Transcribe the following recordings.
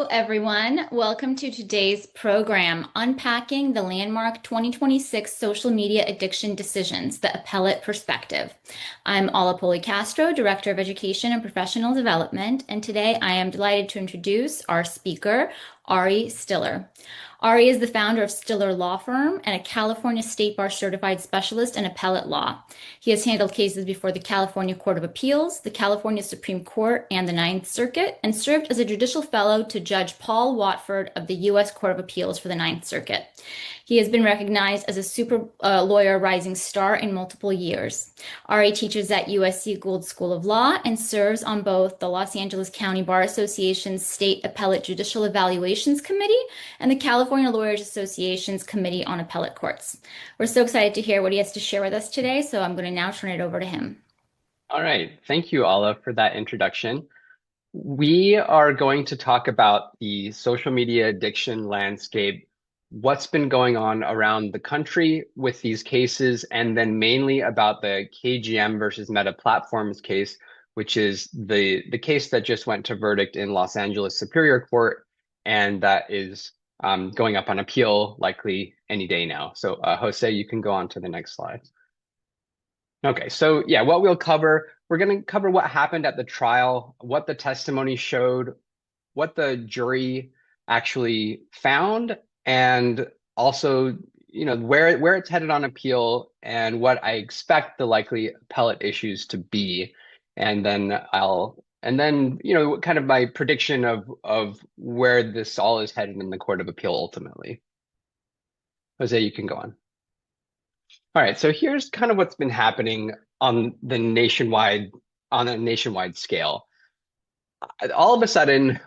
everyone. Welcome to today's program, Unpacking the Landmark 2026 Social Media Addiction Decisions, the Appellate Perspective. I'm Alla Castro, Director of Education and Professional Development, and today I am delighted to introduce our speaker, Ari Stiller. Ari is the founder of Stiller Law Firm and a California State Bar certified specialist in appellate law. He has handled cases before the California Court of Appeals, the California Supreme Court, and the Ninth Circuit, and served as a judicial fellow to Judge Paul Watford of the U.S. Court of Appeals for the Ninth Circuit. He has been recognized as a super lawyer rising star in multiple years. Ari teaches at USC Gould School of Law and serves on both the Los Angeles County Bar Association's State Appellate Judicial Evaluations Committee and the California Lawyers Association's Committee on Appellate Courts. We're so excited to hear what he has to share with us today, so I'm going to now turn it over to him. All right. Thank you, Alla, for that introduction. We are going to talk about the social media addiction landscape, what's been going on around the country with these cases, and then mainly about the KGM versus Meta Platforms case, which is the case that just went to verdict in Los Angeles Superior Court, and that is going up on appeal likely any day now. So Jose, you can go on to the next slide. Okay, so yeah, what we're going to cover what happened at the trial, what the testimony showed, what the jury actually found, and also, where it's headed on appeal and what I expect the likely appellate issues to be. And then kind of my prediction of where this all is headed in the Court of Appeal ultimately. Jose, you can go on. All right, so here's kind of what's been happening on a nationwide scale. All of a sudden,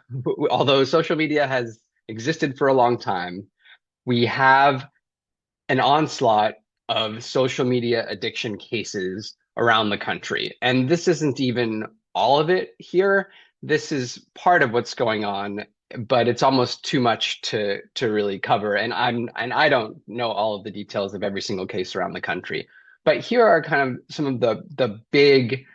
although social media has existed for a long time, we have an onslaught of social media addiction cases around the country. And this isn't even all of it here. This is part of what's going on, but it's almost too much to really cover. And I don't know all of the details of every single case around the country. But here are kind of some of the big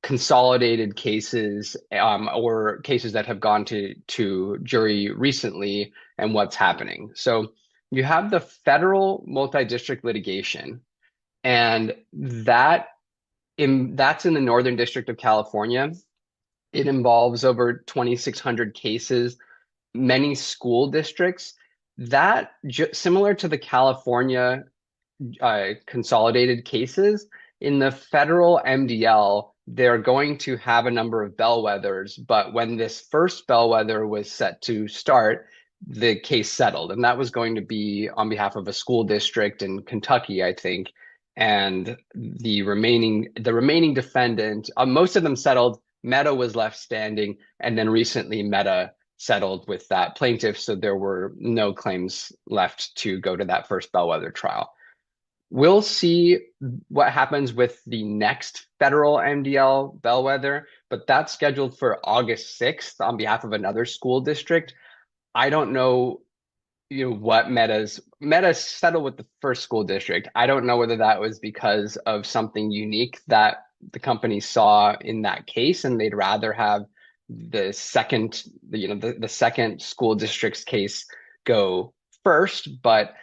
consolidated cases or cases that have gone to jury recently and what's happening. So you have the federal multi-district litigation, and that's in the Northern District of California. It involves over 2,600 cases, many school districts. That similar to the California consolidated cases, in the federal MDL, they're going to have a number of bellwethers, but when this first bellwether was set to start, the case settled, and that was going to be on behalf of a school district in Kentucky, I think. And the remaining defendant, most of them settled. Meta was left standing, and then recently Meta settled with that plaintiff, so there were no claims left to go to that first bellwether trial. We'll see what happens with the next federal MDL bellwether, but that's scheduled for August 6th on behalf of another school district. I don't know, what Meta settled with the first school district. I don't know whether that was because of something unique that the company saw in that case, and they'd rather have the second school district's case go first, but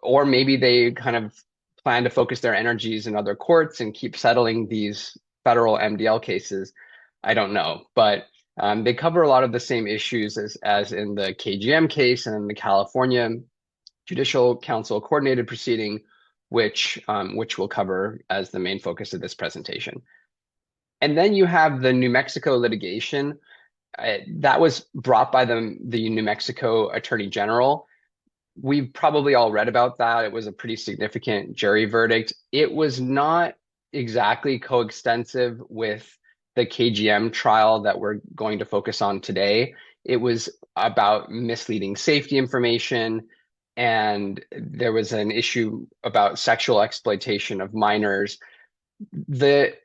or maybe they kind of plan to focus their energies in other courts and keep settling these federal MDL cases. I don't know, but they cover a lot of the same issues as in the KGM case and in the California Judicial Council coordinated proceeding, which we'll cover as the main focus of this presentation. And then you have the New Mexico litigation that was brought by the New Mexico Attorney General. We've probably all read about that. It was a pretty significant jury verdict. It was not exactly coextensive with the KGM trial that we're going to focus on today. It was about misleading safety information, and there was an issue about sexual exploitation of minors.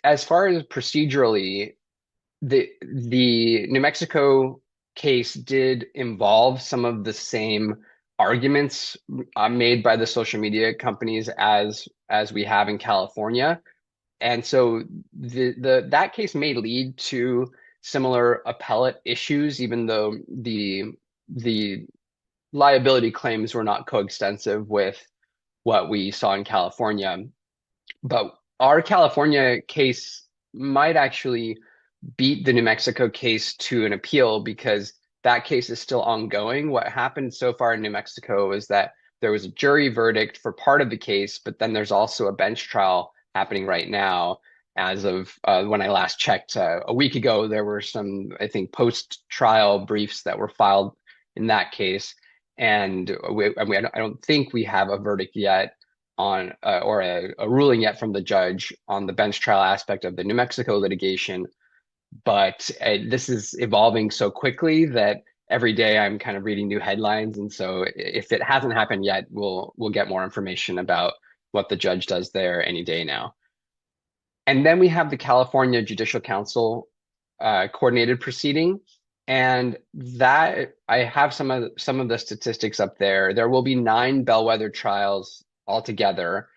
As far as procedurally, the New Mexico case did involve some of the same arguments made by the social media companies as we have in California. And so that case may lead to similar appellate issues, even though the liability claims were not coextensive with what we saw in California. But our California case might actually beat the New Mexico case to an appeal because that case is still ongoing. What happened so far in New Mexico is that there was a jury verdict for part of the case, but then there's also a bench trial happening right now. As of when I last checked a week ago, there were some, I think, post-trial briefs that were filed in that case. And I don't think we have a verdict yet on or a ruling yet from the judge on the bench trial aspect of the New Mexico litigation. But this is evolving so quickly that every day I'm kind of reading new headlines. And so if it hasn't happened yet, we'll get more information about what the judge does there any day now. And then we have the California Judicial Council coordinated proceeding. And that I have some of the statistics up there. There will be 9 bellwether trials altogether.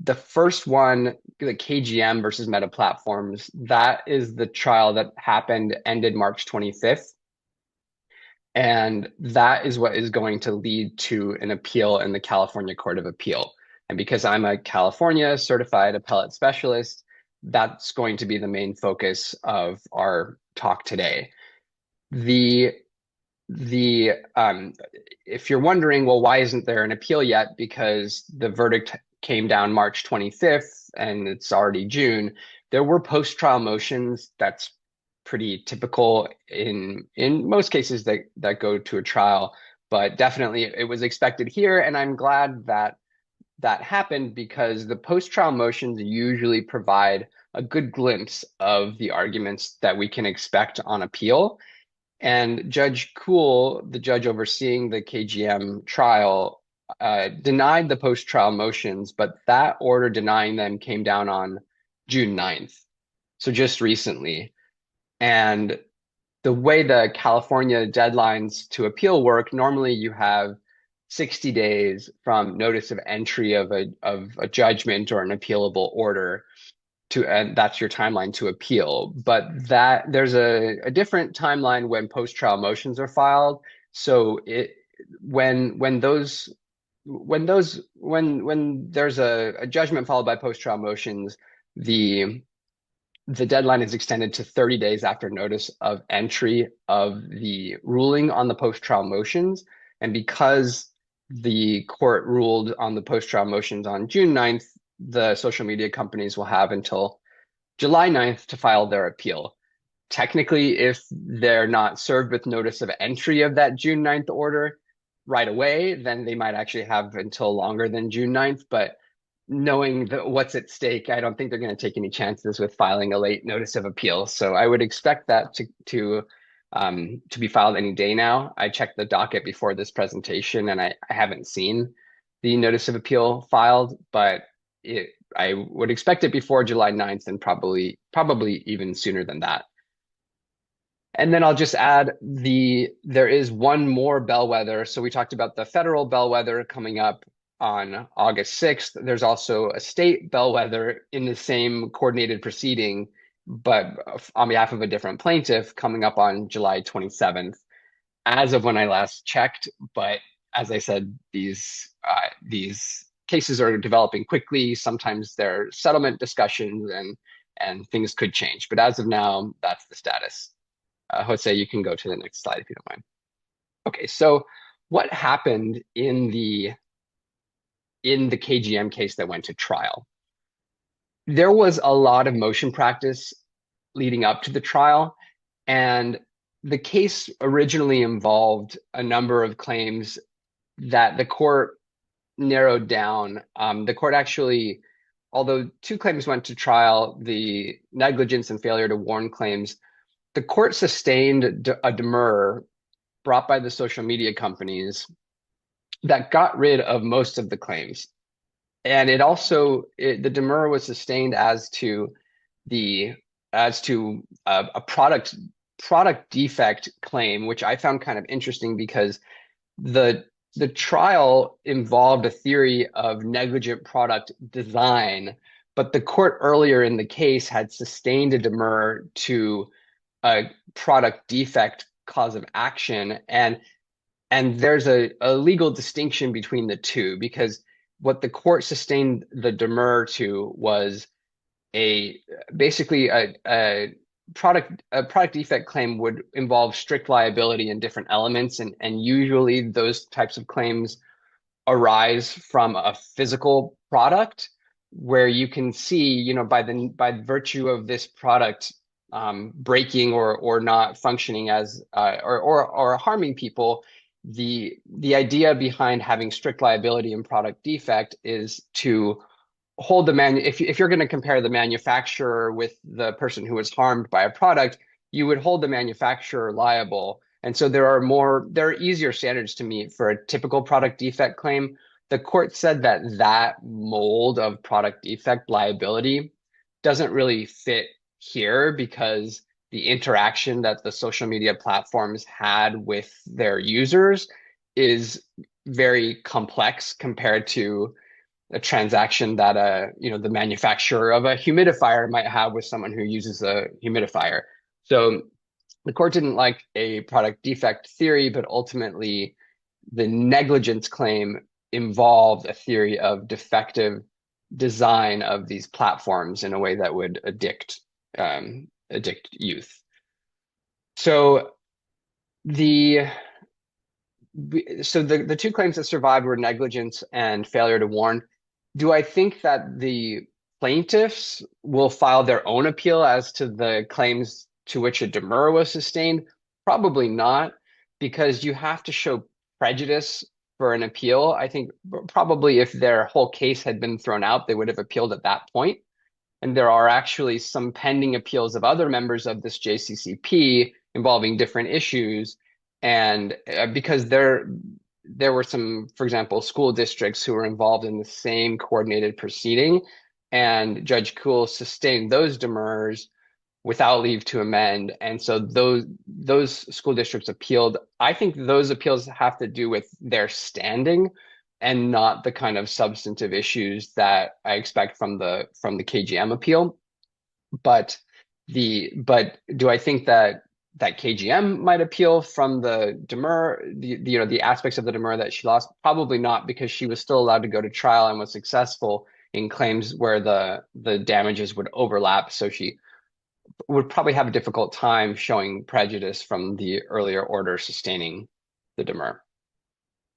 The first one, the KGM versus Meta Platforms, that is the trial that ended March 25th. And that is what is going to lead to an appeal in the California Court of Appeal. And because I'm a California certified appellate specialist, that's going to be the main focus of our talk today. If you're wondering, well, why isn't there an appeal yet? Because the verdict came down March 25th and it's already June. There were post-trial motions. That's pretty typical in most cases that go to a trial, but definitely it was expected here. And I'm glad that that happened because the post-trial motions usually provide a good glimpse of the arguments that we can expect on appeal. And Judge Kuhl, the judge overseeing the KGM trial, denied the post-trial motions, but that order denying them came down on June 9th, so just recently. And the way the California deadlines to appeal work, normally you have 60 days from notice of entry of a judgment or an appealable order and that's your timeline to appeal. But that there's a different timeline when post-trial motions are filed. So when there's a judgment followed by post-trial motions, the deadline is extended to 30 days after notice of entry of the ruling on the post-trial motions. And because the court ruled on the post-trial motions on June 9th, the social media companies will have until July 9th to file their appeal. Technically, if they're not served with notice of entry of that June 9th order right away, then they might actually have until longer than June 9th. But knowing what's at stake, I don't think they're going to take any chances with filing a late notice of appeal. So I would expect that to be filed any day now. I checked the docket before this presentation and I haven't seen the notice of appeal filed, but I would expect it before July 9th and probably even sooner than that. And then I'll just add there is one more bellwether. So we talked about the federal bellwether coming up on August 6th. There's also a state bellwether in the same coordinated proceeding, but on behalf of a different plaintiff coming up on July 27th, as of when I last checked. But as I said, these cases are developing quickly. Sometimes there are settlement discussions and things could change. But as of now, that's the status. Jose, you can go to the next slide if you don't mind. Okay, so what happened in the KGM case that went to trial? There was a lot of motion practice leading up to the trial, and the case originally involved a number of claims that the court narrowed down. The court actually, although 2 claims went to trial, the negligence and failure to warn claims, the court sustained a demurrer brought by the social media companies that got rid of most of the claims. And the demurrer was sustained as to a product defect claim, which I found kind of interesting because the trial involved a theory of negligent product design, but the court earlier in the case had sustained a demurrer to a product defect cause of action, and there's a legal distinction between the two, because what the court sustained the demur to was a basically a product defect claim would involve strict liability in different elements, and usually those types of claims arise from a physical product where you can see, by virtue of this product breaking or not functioning as or harming people, the idea behind having strict liability in product defect is to hold the if you're going to compare the manufacturer with the person who was harmed by a product, you would hold the manufacturer liable. And so there are easier standards to meet for a typical product defect claim. The court said that that mold of product defect liability doesn't really fit here, because the interaction that the social media platforms had with their users is very complex compared to a transaction that the manufacturer of a humidifier might have with someone who uses a humidifier. So the court didn't like a product defect theory, but ultimately the negligence claim involved a theory of defective design of these platforms in a way that would addict youth. So the the two claims that survived were negligence and failure to warn. Do I think that the plaintiffs will file their own appeal as to the claims to which a demur was sustained? Probably not, because you have to show prejudice for an appeal. I think probably if their whole case had been thrown out, they would have appealed at that point. And there are actually some pending appeals of other members of this JCCP involving different issues. And because there were some, for example, school districts who were involved in the same coordinated proceeding, and Judge Kuhl sustained those demurs without leave to amend. And so those school districts appealed. I think those appeals have to do with their standing and not the kind of substantive issues that I expect from the KGM appeal. But do I think that KGM might appeal from the demur, the aspects of the demur that she lost? Probably not, because she was still allowed to go to trial and was successful in claims where the damages would overlap. So she would probably have a difficult time showing prejudice from the earlier order sustaining the demur.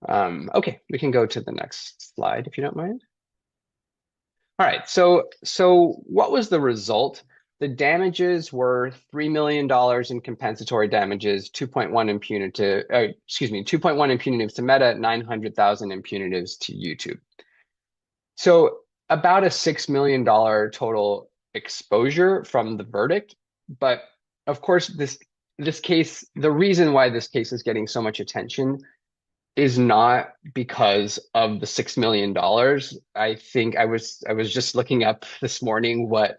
Okay, we can go to the next slide if you don't mind. All right, so what was the result? The damages were $3 million in compensatory damages, 2.1 in punitive, 2.1 in punitives to Meta, 900,000 in punitives to YouTube. So about a $6 million total exposure from the verdict. But of course, this case, the reason why this case is getting so much attention is not because of the $6 million. I think I was just looking up this morning what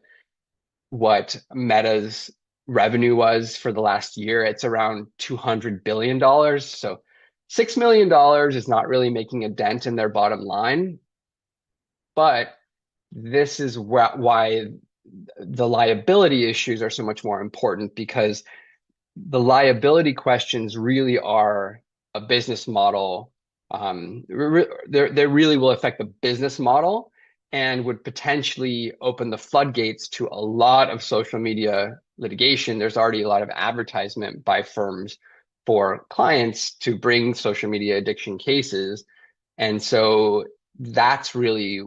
Meta's revenue was for the last year. It's around $200 billion. So $6 million is not really making a dent in their bottom line. But this is why the liability issues are so much more important, because the liability questions really are a business model. They really will affect the business model and would potentially open the floodgates to a lot of social media litigation. There's already a lot of advertisement by firms for clients to bring social media addiction cases. And so that's really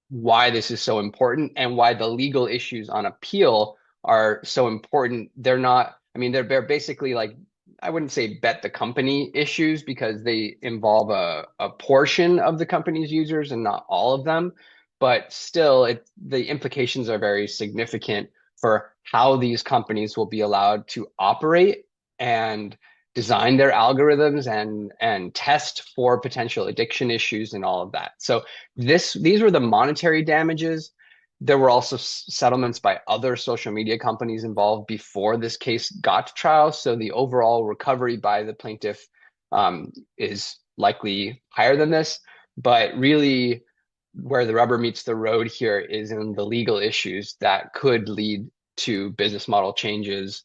why this is so important and why the legal issues on appeal are so important. They're not, I mean, they're basically like, I wouldn't say bet the company issues, because they involve a portion of the company's users and not all of them. But still, the implications are very significant for how these companies will be allowed to operate and design their algorithms and test for potential addiction issues and all of that. So these were the monetary damages. There were also settlements by other social media companies involved before this case got to trial. So the overall recovery by the plaintiff is likely higher than this. But really, where the rubber meets the road here is in the legal issues that could lead to business model changes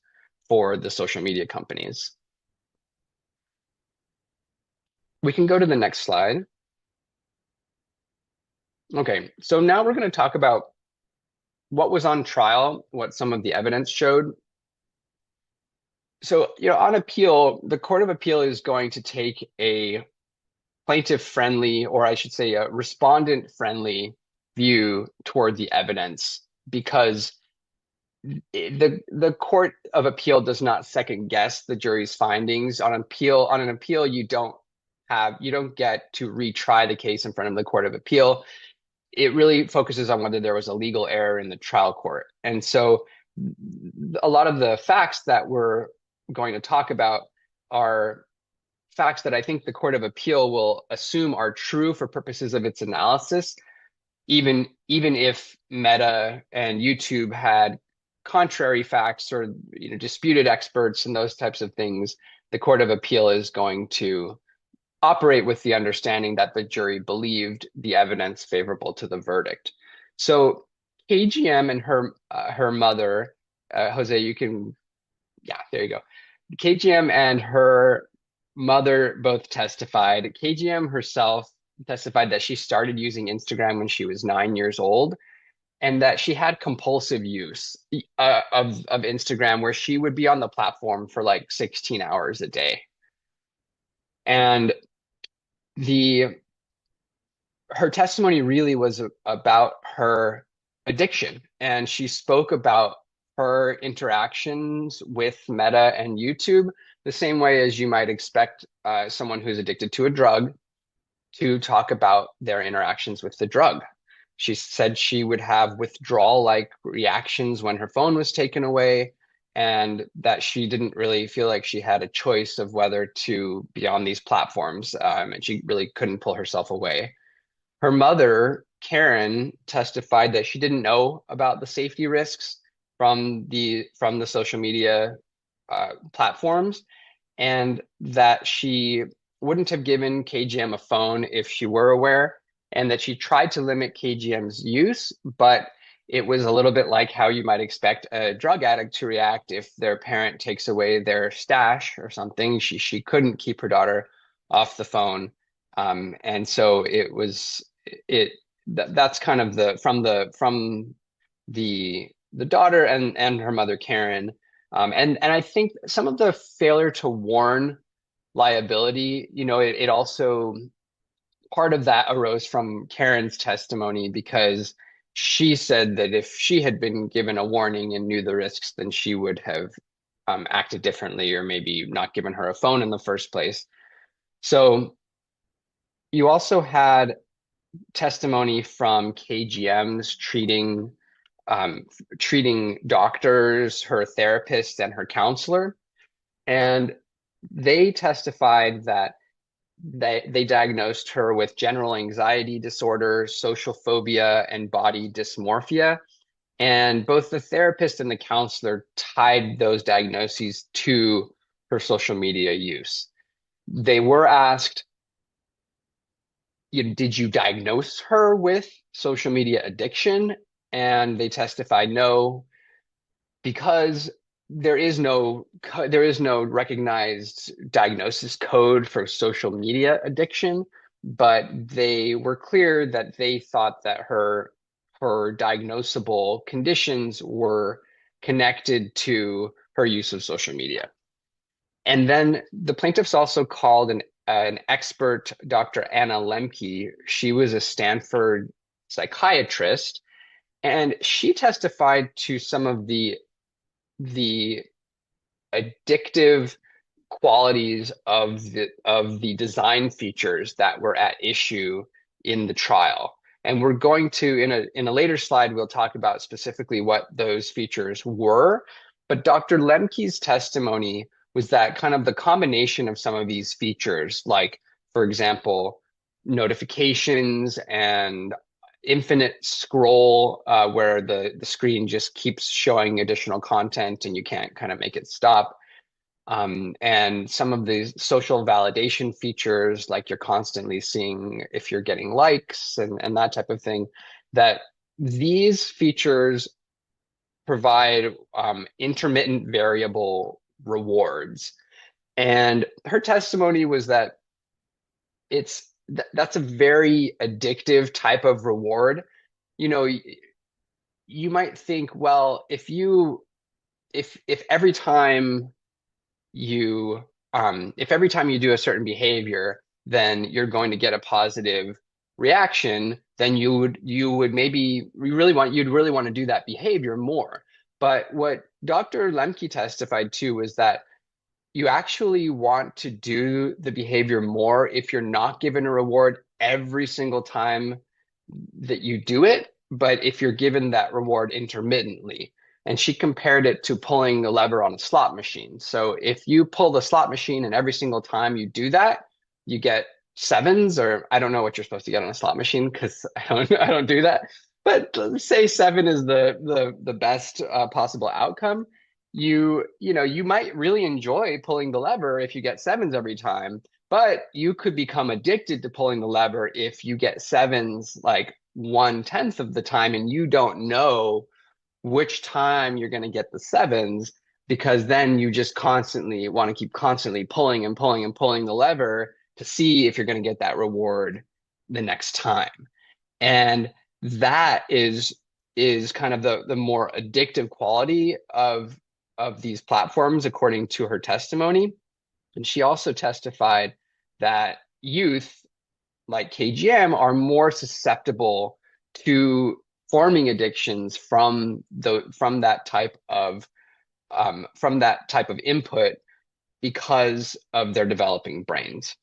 for the social media companies. We can go to the next slide. Okay, so now we're going to talk about what was on trial, what some of the evidence showed. So, on appeal, the Court of Appeal is going to take a plaintiff-friendly, or I should say a respondent-friendly view toward the evidence, because the Court of Appeal does not second guess the jury's findings. On an appeal, you don't get to retry the case in front of the Court of Appeal. It really focuses on whether there was a legal error in the trial court. And so a lot of the facts that we're going to talk about are facts that I think the Court of Appeal will assume are true for purposes of its analysis, even if Meta and YouTube had contrary facts or disputed experts and those types of things. The Court of Appeal is going to operate with the understanding that the jury believed the evidence favorable to the verdict. So KGM and her mother, Jose, there you go. KGM and her mother both testified. KGM herself testified that she started using Instagram when she was 9 years old, and that she had compulsive use of Instagram, where she would be on the platform for like 16 hours a day. And her testimony really was about her addiction, and she spoke about her interactions with Meta and YouTube the same way as you might expect someone who's addicted to a drug to talk about their interactions with the drug. She said she would have withdrawal-like reactions when her phone was taken away, and that she didn't really feel like she had a choice of whether to be on these platforms, and she really couldn't pull herself away. Her mother, Karen, testified that she didn't know about the safety risks from the social media platforms, and that she wouldn't have given KGM a phone if she were aware, and that she tried to limit KGM's use, but it was a little bit like how you might expect a drug addict to react if their parent takes away their stash or something. She couldn't keep her daughter off the phone, and so that's kind of from the daughter and her mother Karen, and I think some of the failure to warn liability, it also, part of that arose from Karen's testimony, because she said that if she had been given a warning and knew the risks, then she would have acted differently, or maybe not given her a phone in the first place. So you also had testimony from KGM's treating doctors, her therapist, and her counselor, and they testified that they diagnosed her with general anxiety disorder, social phobia, and body dysmorphia. And both the therapist and the counselor tied those diagnoses to her social media use. They were asked, did you diagnose her with social media addiction? And they testified no, because there is no recognized diagnosis code for social media addiction, but they were clear that they thought that her diagnosable conditions were connected to her use of social media. And then the plaintiffs also called an expert, Dr. Anna Lemke. She was a Stanford psychiatrist, and she testified to some of the addictive qualities of the design features that were at issue in the trial. And we're going to, in a later slide, we'll talk about specifically what those features were. But Dr. Lemke's testimony was that kind of the combination of some of these features, like, for example, notifications and infinite scroll, where the screen just keeps showing additional content and you can't kind of make it stop. And some of the social validation features, like you're constantly seeing if you're getting likes and that type of thing, that these features provide intermittent variable rewards. And her testimony was that that's a very addictive type of reward. You know, you might think, well, if every time you if every time you do a certain behavior, then you're going to get a positive reaction, then you'd really want to do that behavior more. But what Dr. Lemke testified to was that you actually want to do the behavior more if you're not given a reward every single time that you do it, but if you're given that reward intermittently. And she compared it to pulling the lever on a slot machine. So if you pull the slot machine and every single time you do that, you get sevens, or I don't know what you're supposed to get on a slot machine because I don't do that. But say seven is the best possible outcome. You might really enjoy pulling the lever if you get sevens every time, but you could become addicted to pulling the lever if you get sevens like 1/10 of the time and you don't know which time you're going to get the sevens, because then you just constantly want to keep constantly pulling and pulling and pulling the lever to see if you're going to get that reward the next time. And that is kind of the more addictive quality of these platforms, according to her testimony. And she also testified that youth like KGM are more susceptible to forming addictions from that type of input because of their developing brains.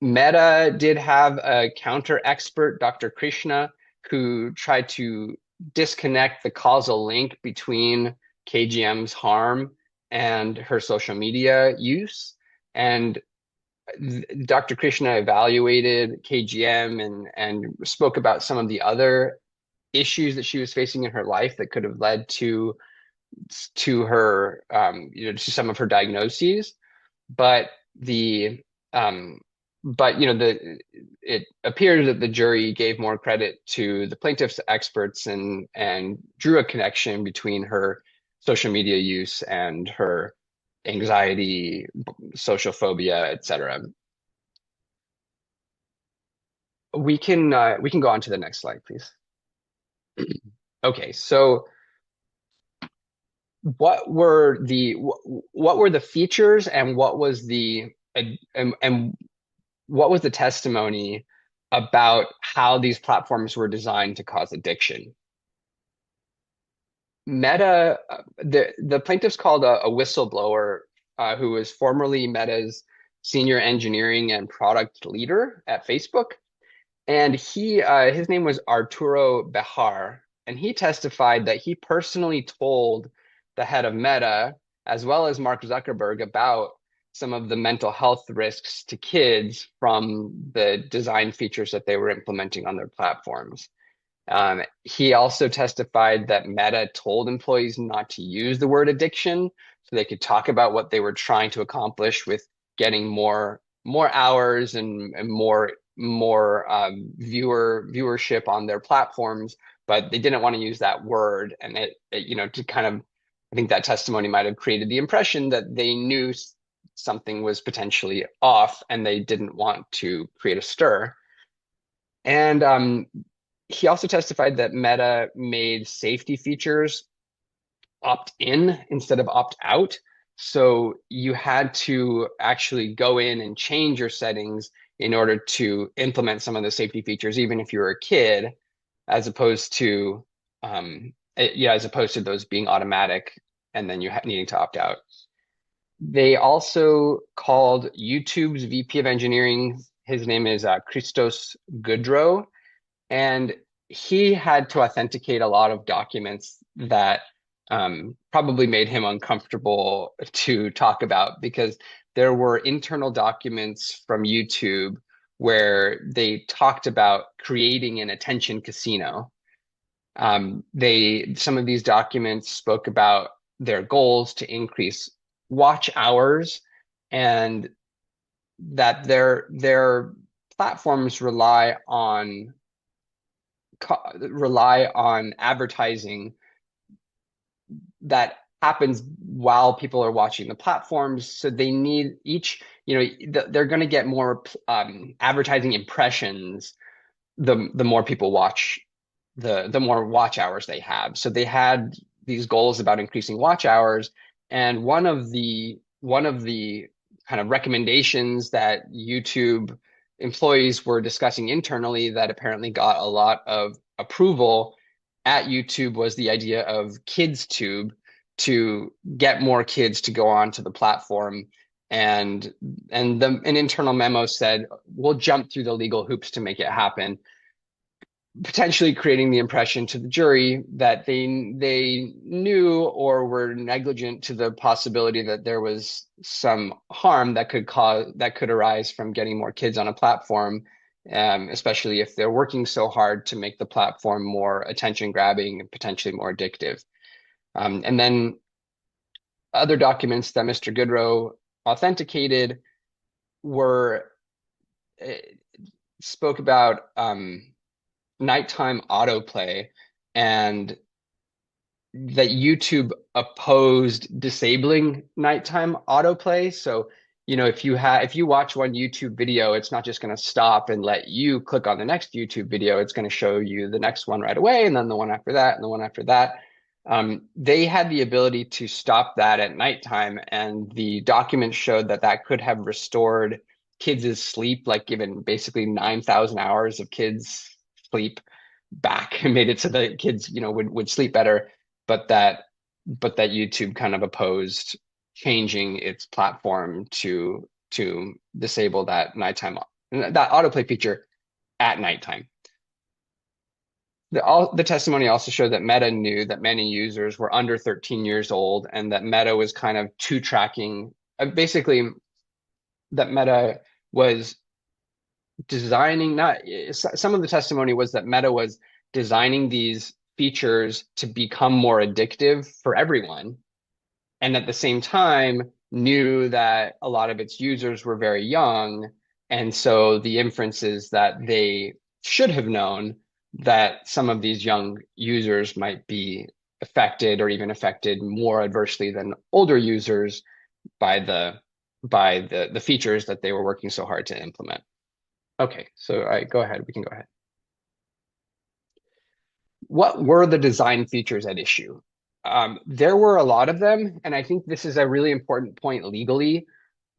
Meta did have a counter expert, Dr. Krishna, who tried to disconnect the causal link between KGM's harm and her social media use. And Dr. Krishna evaluated KGM and spoke about some of the other issues that she was facing in her life that could have led to her to some of her diagnoses. But the it appears that the jury gave more credit to the plaintiff's experts and drew a connection between her social media use and her anxiety, social phobia, etc. We can go on to the next slide, please. Okay, so what were the features and what was and what was the testimony about how these platforms were designed to cause addiction? Meta, the plaintiffs called a whistleblower who was formerly Meta's senior engineering and product leader at Facebook. And his name was Arturo Bejar, and he testified that he personally told the head of Meta, as well as Mark Zuckerberg, about some of the mental health risks to kids from the design features that they were implementing on their platforms. He also testified that Meta told employees not to use the word addiction so they could talk about what they were trying to accomplish with getting more hours and more viewership on their platforms, but they didn't want to use that word. And to kind of, I think that testimony might have created the impression that they knew something was potentially off and they didn't want to create a stir. And he also testified that Meta made safety features opt in instead of opt out. So you had to actually go in and change your settings in order to implement some of the safety features, even if you were a kid, as opposed to those being automatic and then you needing to opt out. They also called YouTube's VP of engineering. His name is Christos Goudreau, and he had to authenticate a lot of documents that probably made him uncomfortable to talk about, because there were internal documents from YouTube where they talked about creating an attention casino. Some of these documents spoke about their goals to increase watch hours, and that their platforms rely on advertising that happens while people are watching the platforms. So they need each, they're going to get more advertising impressions the more people watch, the more watch hours they have. So they had these goals about increasing watch hours, and one of the kind of recommendations that YouTube employees were discussing internally that apparently got a lot of approval at YouTube was the idea of KidsTube, to get more kids to go onto the platform. And an internal memo said, we'll jump through the legal hoops to make it happen, potentially creating the impression to the jury that they knew or were negligent to the possibility that there was some harm that could arise from getting more kids on a platform, especially if they're working so hard to make the platform more attention grabbing and potentially more addictive. And then other documents that Mr. Goodrow authenticated were spoke about nighttime autoplay, and that YouTube opposed disabling nighttime autoplay. So, if you watch one YouTube video, it's not just going to stop and let you click on the next YouTube video. It's going to show you the next one right away, and then the one after that, and the one after that. They had the ability to stop that at nighttime, and the documents showed that that could have restored kids' sleep, like given basically 9,000 hours of kids' sleep back and made it so that kids, would sleep better, but that YouTube kind of opposed changing its platform to disable that autoplay feature at nighttime. The testimony also showed that Meta knew that many users were under 13 years old, and that Meta was kind of two-tracking, basically that Meta was designing, not some of the testimony was that Meta was designing these features to become more addictive for everyone, and at the same time knew that a lot of its users were very young, and so the inference is that they should have known that some of these young users might be affected or even affected more adversely than older users by the features that they were working so hard to implement. Okay, so all right, go ahead. We can go ahead. What were the design features at issue? There were a lot of them, and I think this is a really important point legally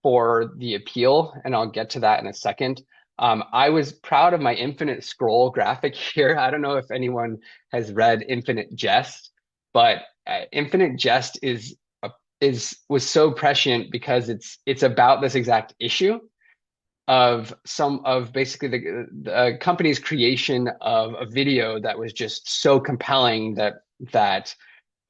for the appeal, and I'll get to that in a second. I was proud of my infinite scroll graphic here. I don't know if anyone has read Infinite Jest, but Infinite Jest was so prescient because it's about this exact issue of basically the company's creation of a video that was just so compelling that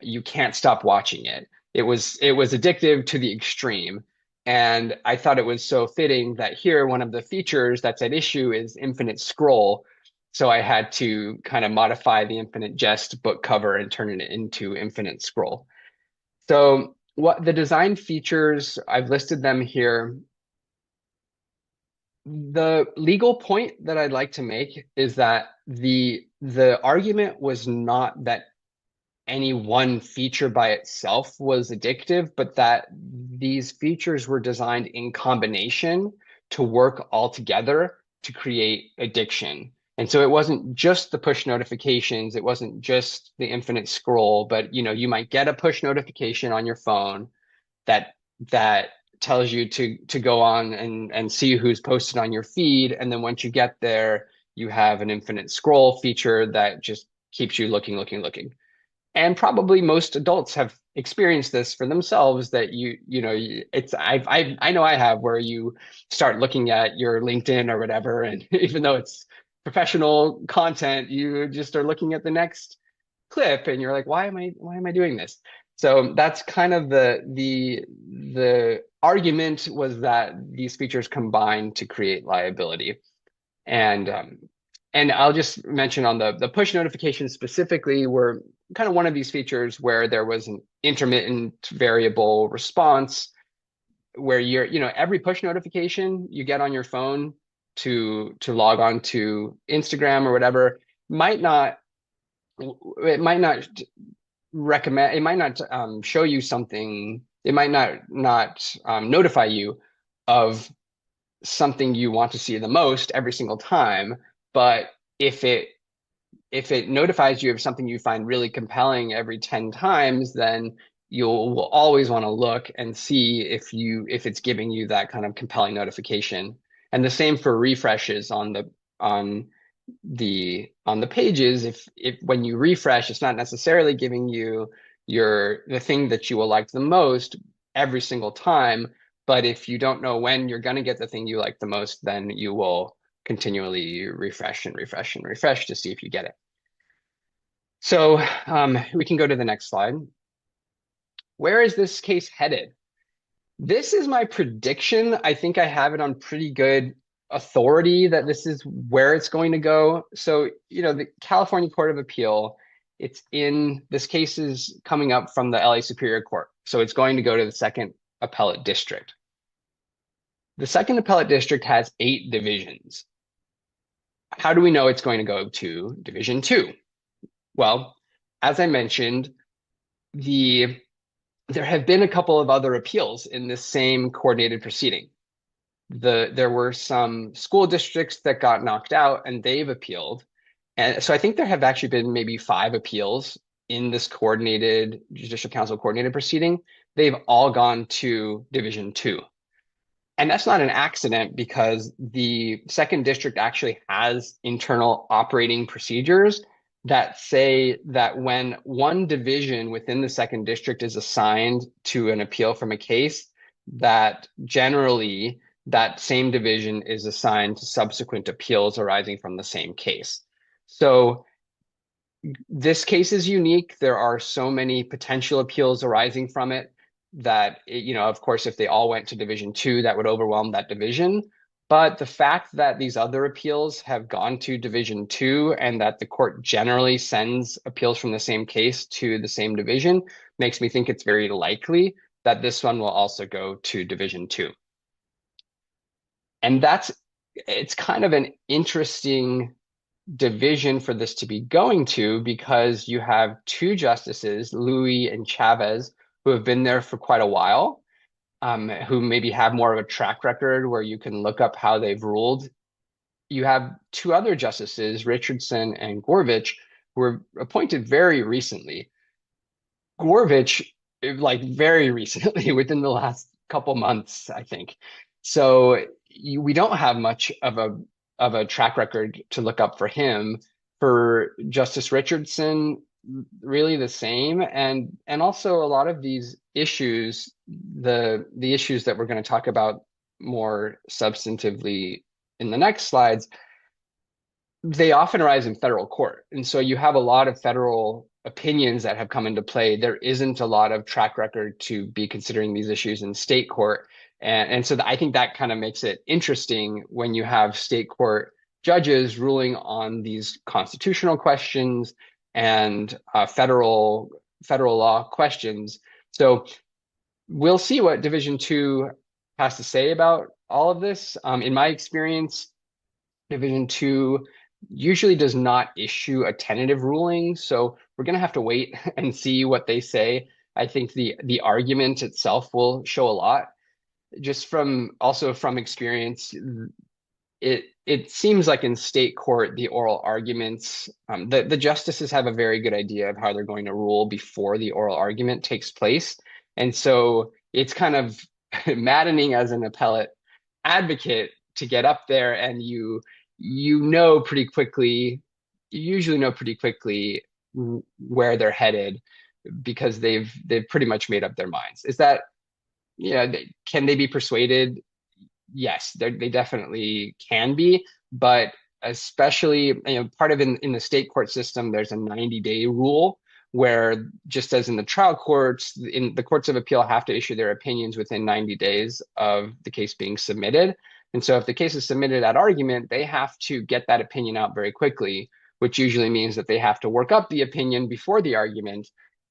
you can't stop watching it. It was addictive to the extreme. And I thought it was so fitting that here, one of the features that's at issue is infinite scroll. So I had to kind of modify the Infinite Jest book cover and turn it into infinite scroll. So what the design features, I've listed them here. The legal point that I'd like to make is that the argument was not that any one feature by itself was addictive, but that these features were designed in combination to work all together to create addiction. And so it wasn't just the push notifications, it wasn't just the infinite scroll, but you might get a push notification on your phone that tells you to go on and see who's posted on your feed. And then once you get there, you have an infinite scroll feature that just keeps you looking. And probably most adults have experienced this for themselves, that I know I have, where you start looking at your LinkedIn or whatever, and even though it's professional content, you just are looking at the next clip and you're like, why am I doing this? So that's kind of the argument, was that these features combine to create liability. And I'll just mention on the push notifications specifically were kind of one of these features where there was an intermittent variable response, where every push notification you get on your phone to log on to Instagram or whatever might not recommend, it might not show you something, it might not notify you of something you want to see the most every single time. But if it notifies you of something you find really compelling every 10 times, then will always want to look and see if it's giving you that kind of compelling notification. And the same for refreshes on on the pages. If when you refresh, it's not necessarily giving you the thing that you will like the most every single time. But if you don't know when you're going to get the thing you like the most, then you will continually refresh and refresh and refresh to see if you get it. So we can go to the next slide. Where is this case headed? This is my prediction. I think I have it on pretty good authority that this is where it's going to go. So, the California Court of Appeal, this case is coming up from the LA Superior Court. So it's going to go to the Second Appellate District. The Second Appellate District has 8 divisions. How do we know it's going to go to Division 2? Well, as I mentioned, there have been a couple of other appeals in this same coordinated proceeding. There were some school districts that got knocked out and they've appealed. And so I think there have actually been maybe 5 appeals in this coordinated Judicial Council coordinated proceeding. They've all gone to Division 2. And that's not an accident because the second district actually has internal operating procedures that say that when one division within the second district is assigned to an appeal from a case, that generally that same division is assigned to subsequent appeals arising from the same case. So this case is unique. There are so many potential appeals arising from it that, of course, if they all went to Division 2, that would overwhelm that division. But the fact that these other appeals have gone to Division 2 and that the court generally sends appeals from the same case to the same division makes me think it's very likely that this one will also go to Division 2. And it's kind of an interesting division for this to be going to because you have 2 justices, Louis and Chavez, who have been there for quite a while, who maybe have more of a track record where you can look up how they've ruled. You have 2 other justices, Richardson and Gorvich, who were appointed very recently. Gorvich, like very recently, within the last couple months, I think. So we don't have much of a track record to look up for him. For Justice Richardson, really the same, and also a lot of these issues, the issues that we're going to talk about more substantively in the next slides, they often arise in federal court. And so you have a lot of federal opinions that have come into play. There isn't a lot of track record to be considering these issues in state court. And so I think that kind of makes it interesting when you have state court judges ruling on these constitutional questions and federal law questions. So we'll see what Division 2 has to say about all of this. In my experience, Division 2 usually does not issue a tentative ruling, so we're going to have to wait and see what they say. I think the argument itself will show a lot. Just from experience, it seems like in state court, the oral arguments, the justices have a very good idea of how they're going to rule before the oral argument takes place. And so it's kind of maddening as an appellate advocate to get up there and you know pretty quickly, you usually know pretty quickly where they're headed because they've pretty much made up their minds. Is that, can they be persuaded? Yes, they definitely can be, but especially, part of in the state court system, there's a 90-day rule where, just as in the trial courts, in the courts of appeal have to issue their opinions within 90 days of the case being submitted. And so if the case is submitted at argument, they have to get that opinion out very quickly, which usually means that they have to work up the opinion before the argument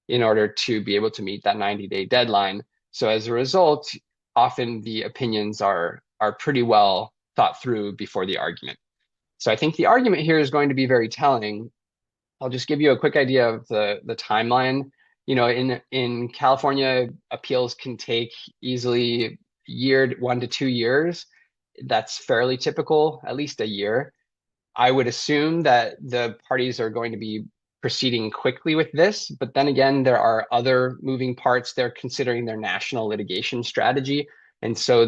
in order to be able to meet that 90-day deadline. So as a result, often the opinions are pretty well thought through before the argument. So I think the argument here is going to be very telling. I'll just give you a quick idea of the timeline. In California, appeals can take easily a year, 1 to 2 years. That's fairly typical, at least a year. I would assume that the parties are going to be proceeding quickly with this, but then again, there are other moving parts. They're considering their national litigation strategy. And so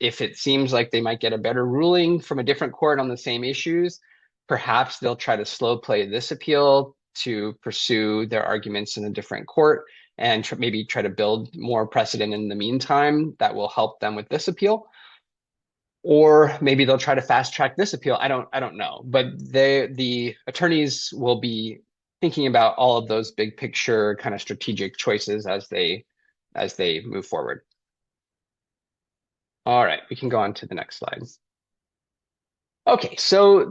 if it seems like they might get a better ruling from a different court on the same issues, perhaps they'll try to slow play this appeal to pursue their arguments in a different court and maybe try to build more precedent in the meantime that will help them with this appeal. Or maybe they'll try to fast track this appeal. I don't know. But the attorneys will be thinking about all of those big picture kind of strategic choices as they move forward. All right, we can go on to the next slide. Okay, so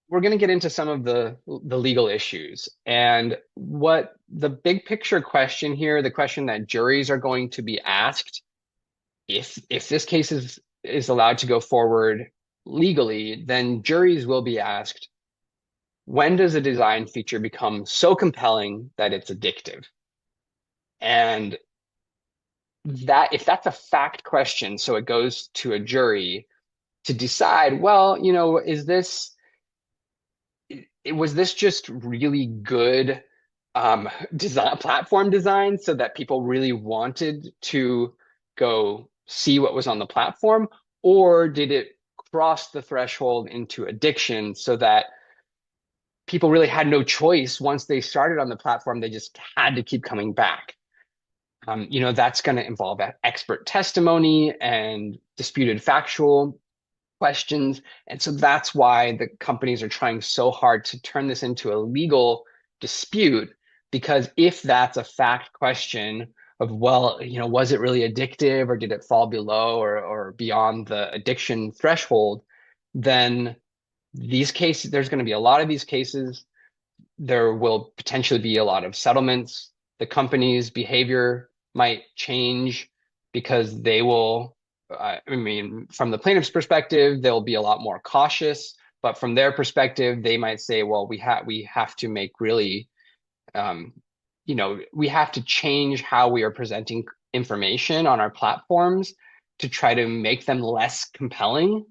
we're going to get into some of the legal issues. And what the big picture question here, the question that juries are going to be asked, if this case is allowed to go forward legally, then juries will be asked, when does a design feature become so compelling that it's addictive? And that if that's a fact question, so it goes to a jury to decide, well, was this just really good platform design so that people really wanted to go see what was on the platform, or did it cross the threshold into addiction so that people really had no choice? Once they started on the platform, they just had to keep coming back. That's going to involve expert testimony and disputed factual questions. And so that's why the companies are trying so hard to turn this into a legal dispute, because if that's a fact question of, well, was it really addictive, or did it fall below or beyond the addiction threshold, then there's going to be a lot of these cases. There will potentially be a lot of settlements. The company's behavior might change because they will, from the plaintiff's perspective, they'll be a lot more cautious. But from their perspective, they might say, well, we have to make really, we have to change how we are presenting information on our platforms to try to make them less compelling,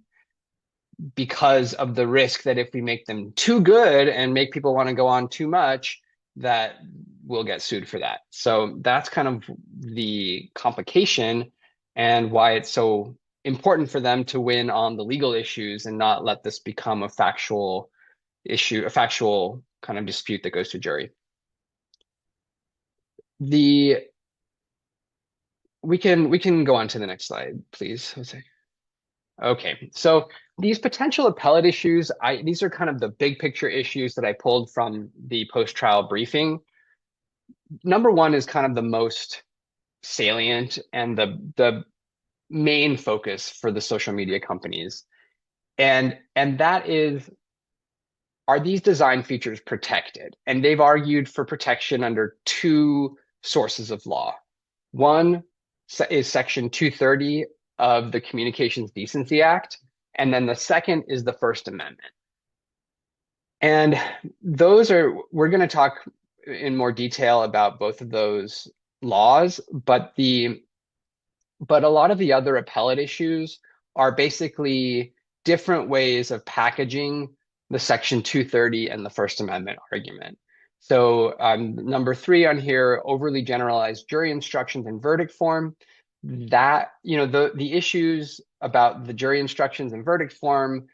because of the risk that if we make them too good and make people want to go on too much, that we'll get sued for that. So that's kind of the complication, and why it's so important for them to win on the legal issues and not let this become a factual issue, a factual kind of dispute that goes to jury. We can go on to the next slide, please, Jose. Okay, so these potential appellate issues, these are kind of the big picture issues that I pulled from the post-trial briefing. Number one is kind of the most salient and the main focus for the social media companies. And that is, are these design features protected? And they've argued for protection under two sources of law. One is Section 230 of the Communications Decency Act, and then the second is the First Amendment. And we're going to talk in more detail about both of those laws, but a lot of the other appellate issues are basically different ways of packaging the Section 230 and the First Amendment argument. So number 3 on here, overly generalized jury instructions and verdict form. That, the issues about the jury instructions and verdict form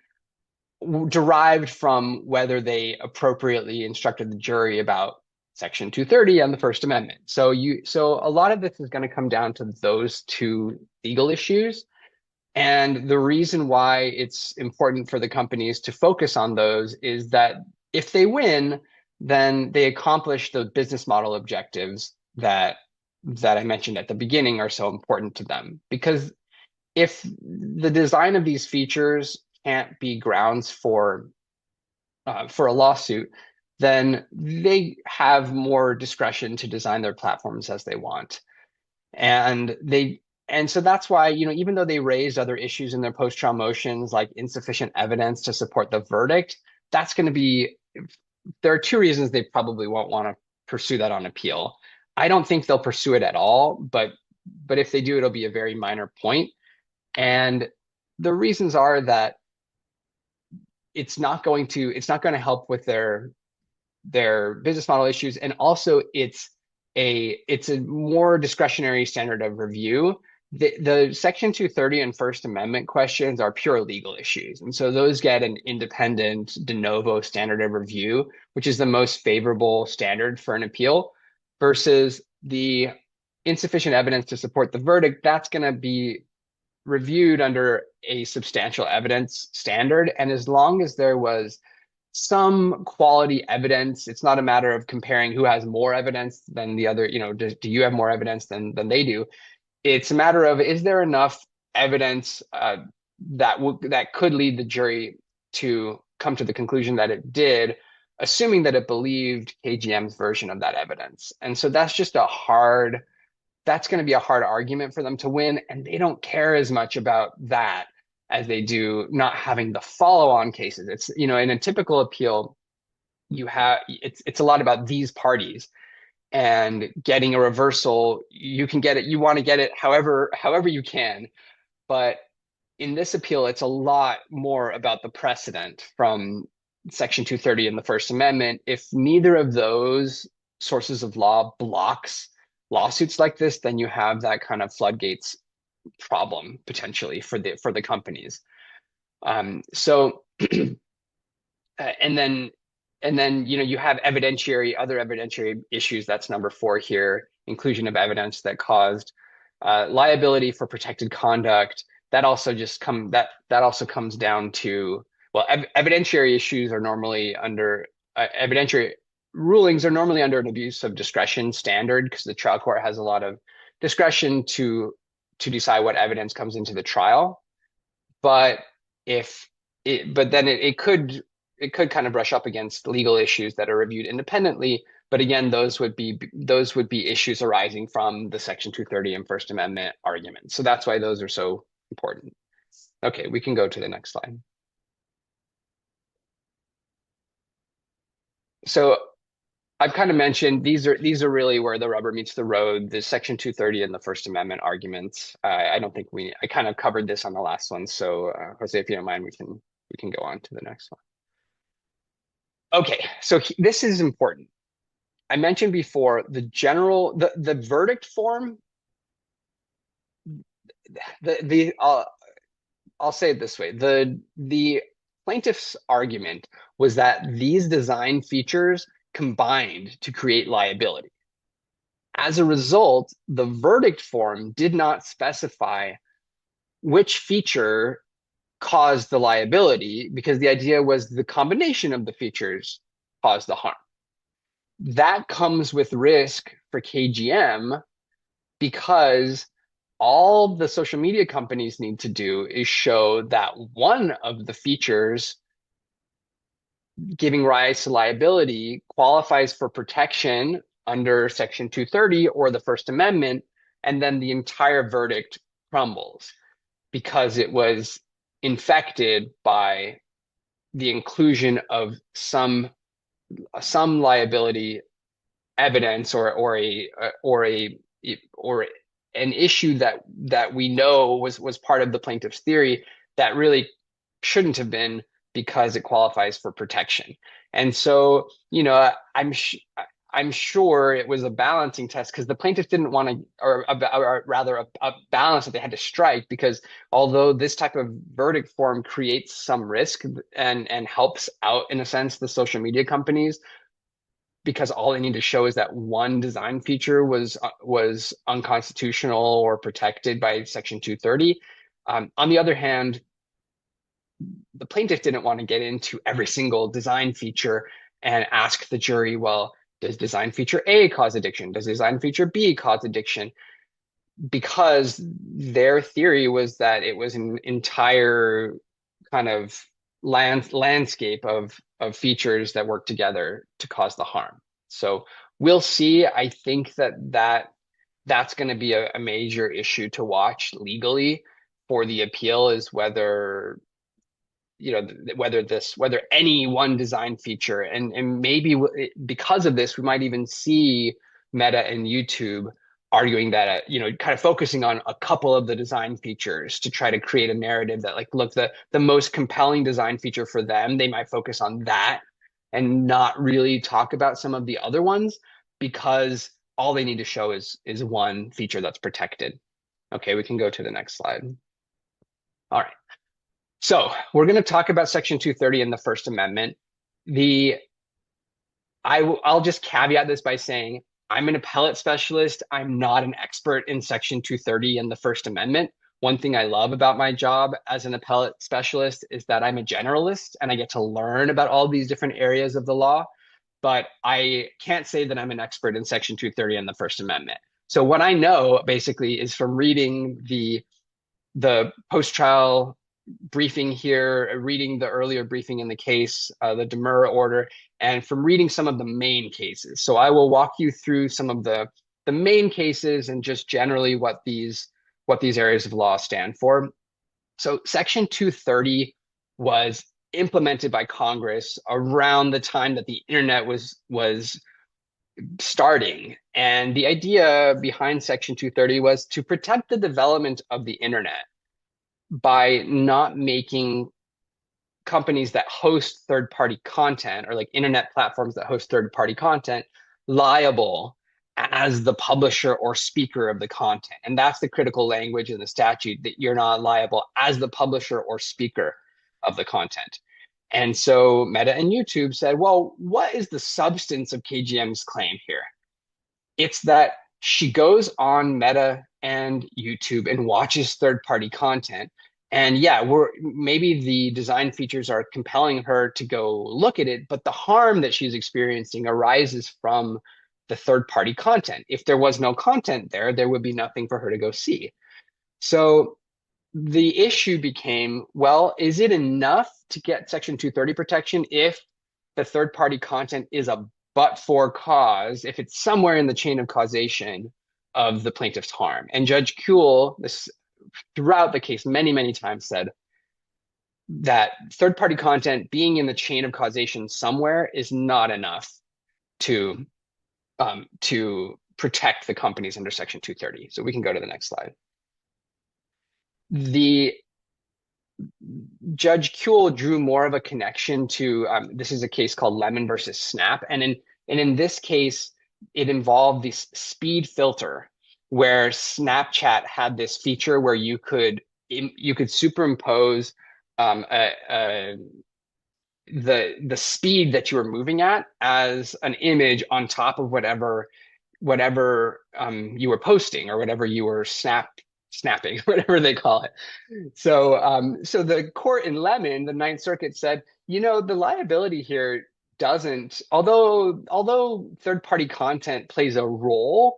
derived from whether they appropriately instructed the jury about Section 230 and the First Amendment. So a lot of this is going to come down to those two legal issues. And the reason why it's important for the companies to focus on those is that if they win, then they accomplish the business model objectives that I mentioned at the beginning are so important to them. Because if the design of these features can't be grounds for a lawsuit, then they have more discretion to design their platforms as they want. And so that's why, even though they raised other issues in their post-trial motions, like insufficient evidence to support the verdict, there are two reasons they probably won't want to pursue that on appeal. I don't think they'll pursue it at all, but if they do, it'll be a very minor point. And the reasons are that it's not going to help with their business model issues, and also it's a more discretionary standard of review. The Section 230 and First Amendment questions are pure legal issues, and so those get an independent de novo standard of review, which is the most favorable standard for an appeal, versus the insufficient evidence to support the verdict. That's going to be reviewed under a substantial evidence standard, and as long as there was some quality evidence. It's not a matter of comparing who has more evidence than the other. Do you have more evidence than they do? It's a matter of, is there enough evidence that could lead the jury to come to the conclusion that it did, assuming that it believed KGM's version of that evidence. And so that's going to be a hard argument for them to win, and they don't care as much about that as they do not having the follow-on cases. It's, in a typical appeal, it's a lot about these parties and getting a reversal. You can get it, you want to get it however you can. But in this appeal, it's a lot more about the precedent from Section 230 in the First Amendment. If neither of those sources of law blocks lawsuits like this, then you have that kind of floodgates problem potentially for the companies. So and then you have other evidentiary issues. That's number 4 here: inclusion of evidence that caused liability for protected conduct. That also comes down to, well, evidentiary issues are normally under evidentiary rulings are normally under an abuse of discretion standard, because the trial court has a lot of discretion to decide what evidence comes into the trial. But then it could kind of brush up against legal issues that are reviewed independently. But again, those would be issues arising from the Section 230 and First Amendment arguments. So that's why those are so important. Okay, we can go to the next slide. So I've kind of mentioned these are really where the rubber meets the road, the Section 230 and the First Amendment arguments. I don't think I kind of covered this on the last one. So Jose, if you don't mind, we can go on to the next one. Okay, so this is important. I mentioned before the verdict form. I'll say it this way: the plaintiff's argument was that these design features combined to create liability. As a result, the verdict form did not specify which feature caused the liability, because the idea was the combination of the features caused the harm. That comes with risk for KGM, because all the social media companies need to do is show that one of the features giving rise to liability qualifies for protection under Section 230 or the First Amendment, and then the entire verdict crumbles because it was infected by the inclusion of some liability evidence or an issue that we know was part of the plaintiff's theory that really shouldn't have been, because it qualifies for protection. And so, I'm sure it was a balancing test, because the plaintiff didn't want to, or rather a balance that they had to strike, because although this type of verdict form creates some risk and helps out, in a sense, the social media companies, because all they need to show is that one design feature was unconstitutional or protected by Section 230. On the other hand, the plaintiff didn't want to get into every single design feature and ask the jury, well, does design feature A cause addiction? Does design feature B cause addiction? Because their theory was that it was an entire kind of landscape of features that work together to cause the harm. So we'll see. I think that's going to be a major issue to watch legally for the appeal, is whether whether any one design feature, and maybe because of this, we might even see Meta and YouTube arguing that, kind of focusing on a couple of the design features to try to create a narrative that, like, look, the most compelling design feature for them, they might focus on that and not really talk about some of the other ones, because all they need to show is one feature that's protected. Okay, we can go to the next slide. All right. So we're going to talk about Section 230 in the First Amendment. I'll just caveat this by saying I'm an appellate specialist. I'm not an expert in Section 230 and the First Amendment. One thing I love about my job as an appellate specialist is that I'm a generalist and I get to learn about all these different areas of the law, but I can't say that I'm an expert in Section 230 and the First Amendment. So what I know basically is from reading the post-trial briefing here, reading the earlier briefing in the case, the demurrer order, and from reading some of the main cases. So I will walk you through some of the main cases and just generally what these areas of law stand for. So Section 230 was implemented by Congress around the time that the internet was starting. And the idea behind Section 230 was to protect the development of the internet by not making companies that host third-party content, or like internet platforms that host third-party content, liable as the publisher or speaker of the content. And that's the critical language in the statute, that you're not liable as the publisher or speaker of the content. And so Meta and YouTube said, well, what is the substance of KGM's claim here? It's that she goes on Meta and YouTube and watches third-party content. And yeah, maybe the design features are compelling her to go look at it, but the harm that she's experiencing arises from the third-party content. If there was no content there, there would be nothing for her to go see. So the issue became, well, is it enough to get Section 230 protection if the third-party content is a but-for cause, if it's somewhere in the chain of causation of the plaintiff's harm? And Judge Kuehl, throughout the case, many, many times said that third-party content being in the chain of causation somewhere is not enough to protect the companies under Section 230. So we can go to the next slide. The Judge Kuehl drew more of a connection to, this is a case called Lemon versus Snap. And in this case, it involved this speed filter where Snapchat had this feature where you could superimpose the speed that you were moving at as an image on top of whatever you were posting, or whatever you were snapping, whatever they call it. So the court in Lemon, the Ninth Circuit, said, the liability here doesn't, although third-party content plays a role,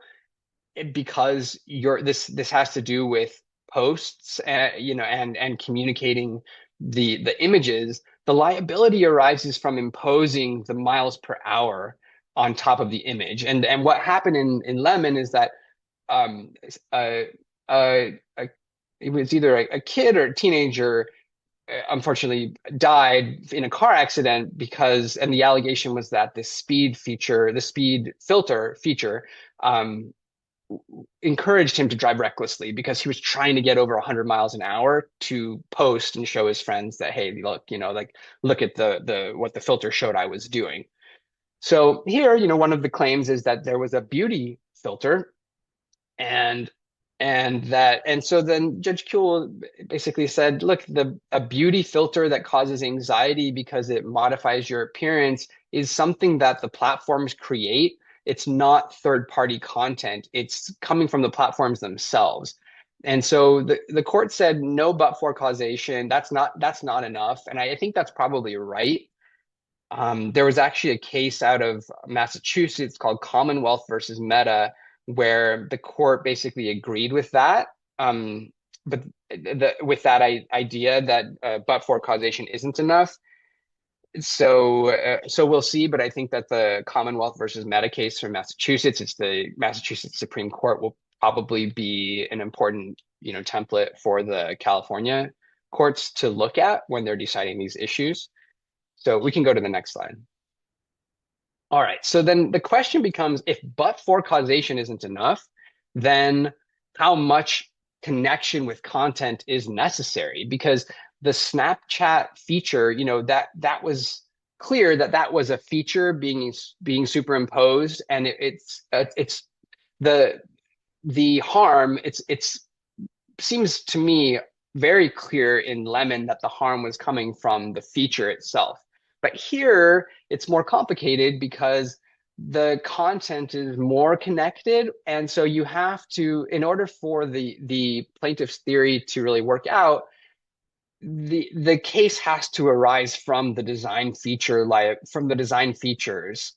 because this has to do with posts, and communicating the images, the liability arises from imposing the miles per hour on top of the image. And what happened in Lemon is that it was either a kid or a teenager, unfortunately died in a car accident and the allegation was that the speed filter feature, encouraged him to drive recklessly because he was trying to get over 100 miles an hour to post and show his friends that, hey, look, look at what the filter showed I was doing. So here, one of the claims is that there was a beauty filter, and so then Judge Kuehl basically said, look, a beauty filter that causes anxiety because it modifies your appearance is something that the platforms create. It's not third-party content. It's coming from the platforms themselves. And so the court said no but-for causation. That's not enough. And I think that's probably right. There was actually a case out of Massachusetts called Commonwealth versus Meta, where the court basically agreed with that, but with that idea that but-for causation isn't enough. So we'll see, but I think that the Commonwealth versus Meta case from Massachusetts, it's the Massachusetts Supreme Court, will probably be an important template for the California courts to look at when they're deciding these issues. So we can go to the next slide. All right, so then the question becomes, if but-for causation isn't enough, then how much connection with content is necessary? Because the Snapchat feature, that was clear that that was a feature being superimposed, and it's the harm. It's seems to me very clear in Lemon that the harm was coming from the feature itself. But here it's more complicated because the content is more connected. And so you have to, in order for the plaintiff's theory to really work out, the case has to arise from the design feature, like from the design features,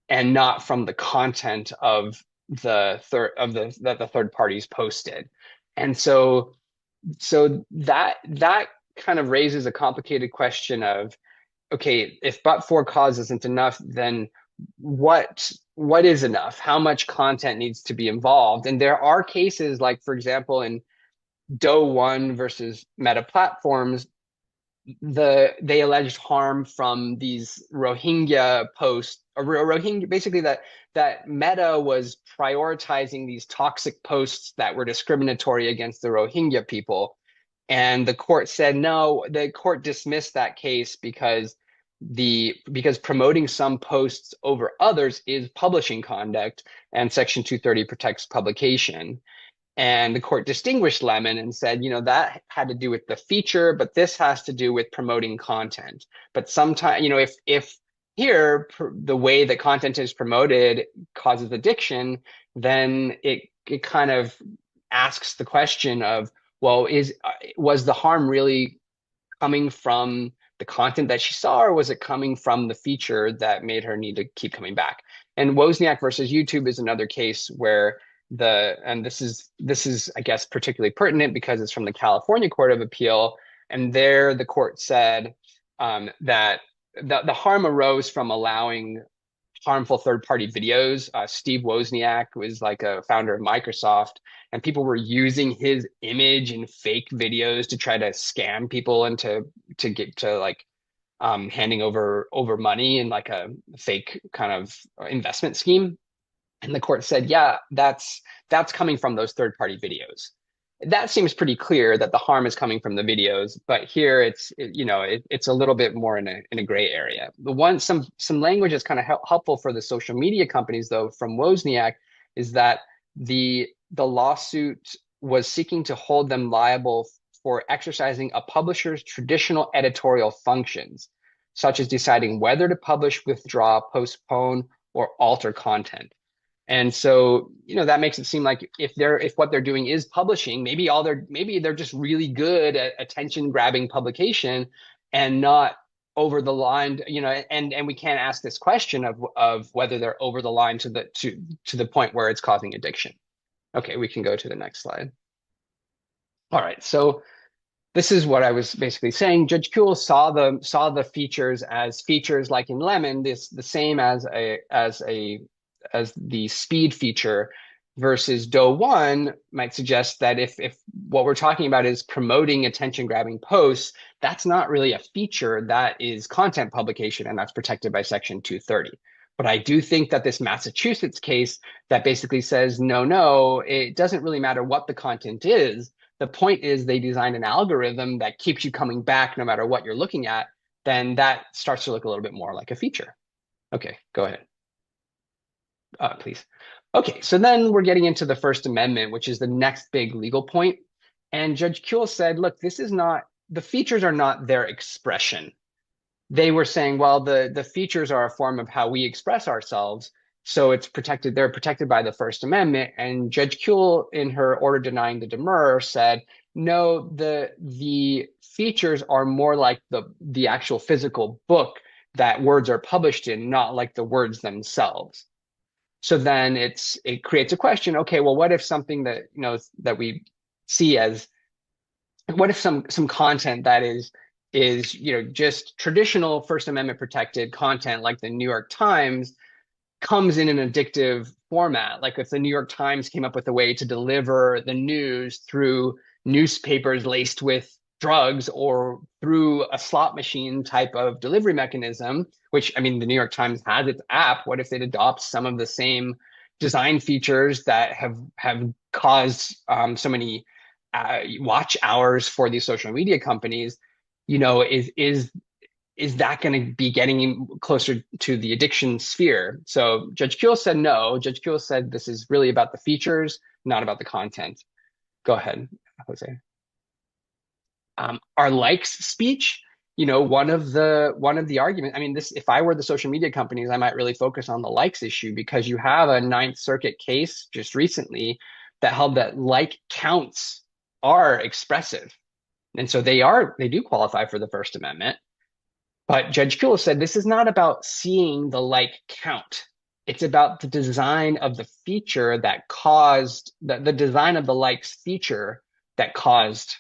and not from the content of the third parties posted. And so that kind of raises a complicated question of, okay, if but-for cause isn't enough, then what is enough? How much content needs to be involved? And there are cases like, for example, in Doe 1 versus Meta Platforms, they alleged harm from these Rohingya posts, or Rohingya, basically that Meta was prioritizing these toxic posts that were discriminatory against the Rohingya people. And the court said no, the court dismissed that case because promoting some posts over others is publishing conduct, and Section 230 protects publication. And the court distinguished Lemon and said, that had to do with the feature, but this has to do with promoting content. But sometimes, if here the way that content is promoted causes addiction, then it kind of asks the question of, well, was the harm really coming from the content that she saw, or was it coming from the feature that made her need to keep coming back? And Wozniak versus YouTube is another case where this is I guess particularly pertinent because it's from the California Court of Appeal, and there the court said that the harm arose from allowing harmful third-party videos. Steve Wozniak was like a founder of Microsoft, and people were using his image in fake videos to try to scam people into to get to like handing over money in like a fake kind of investment scheme. And the court said, yeah, that's coming from those third-party videos. That seems pretty clear that the harm is coming from the videos, but here it's a little bit more in a gray area. Some language that's kind of helpful for the social media companies, though, from Wozniak, is that the lawsuit was seeking to hold them liable for exercising a publisher's traditional editorial functions, such as deciding whether to publish, withdraw, postpone, or alter content. And so, that makes it seem like if what they're doing is publishing, maybe they're just really good at attention grabbing publication and not over the line, and we can't ask this question of whether they're over the line to the point where it's causing addiction. Okay, we can go to the next slide. All right, so this is what I was basically saying. Judge Kuhl saw the features as features like in Lemon, the same as the speed feature, versus Doe 1 might suggest that if what we're talking about is promoting attention-grabbing posts, that's not really a feature, that is content publication, and that's protected by Section 230. But I do think that this Massachusetts case that basically says, no, it doesn't really matter what the content is. The point is they designed an algorithm that keeps you coming back no matter what you're looking at, then that starts to look a little bit more like a feature. Okay, go ahead. Please. Okay, so then we're getting into the First Amendment, which is the next big legal point. And Judge Kuhl said, look, the features are not their expression. They were saying, well, the features are a form of how we express ourselves, so it's protected. They're protected by the First Amendment. And Judge Kuhl, in her order denying the demurrer, said, no, the features are more like the actual physical book that words are published in, not like the words themselves. So then it creates a question. Okay, well, what if something that that we see as, what if some content that is just traditional First Amendment protected content like the New York Times comes in an addictive format? Like if the New York Times came up with a way to deliver the news through newspapers laced with drugs or through a slot machine type of delivery mechanism, which I mean, the New York Times has its app. What if it adopts some of the same design features that have caused so many watch hours for these social media companies? You know, is that going to be getting closer to the addiction sphere? So Judge Kuehl said no. Judge Kuehl said this is really about the features, not about the content. Go ahead, Jose. Our likes speech, you know, one of the arguments. I mean, this, if I were the social media companies, I might really focus on the likes issue, because you have a Ninth Circuit case just recently that held that like counts are expressive, and so they do qualify for the First Amendment. But Judge Kuehl said this is not about seeing the like count. It's about the design of the feature that caused the design of the likes feature that caused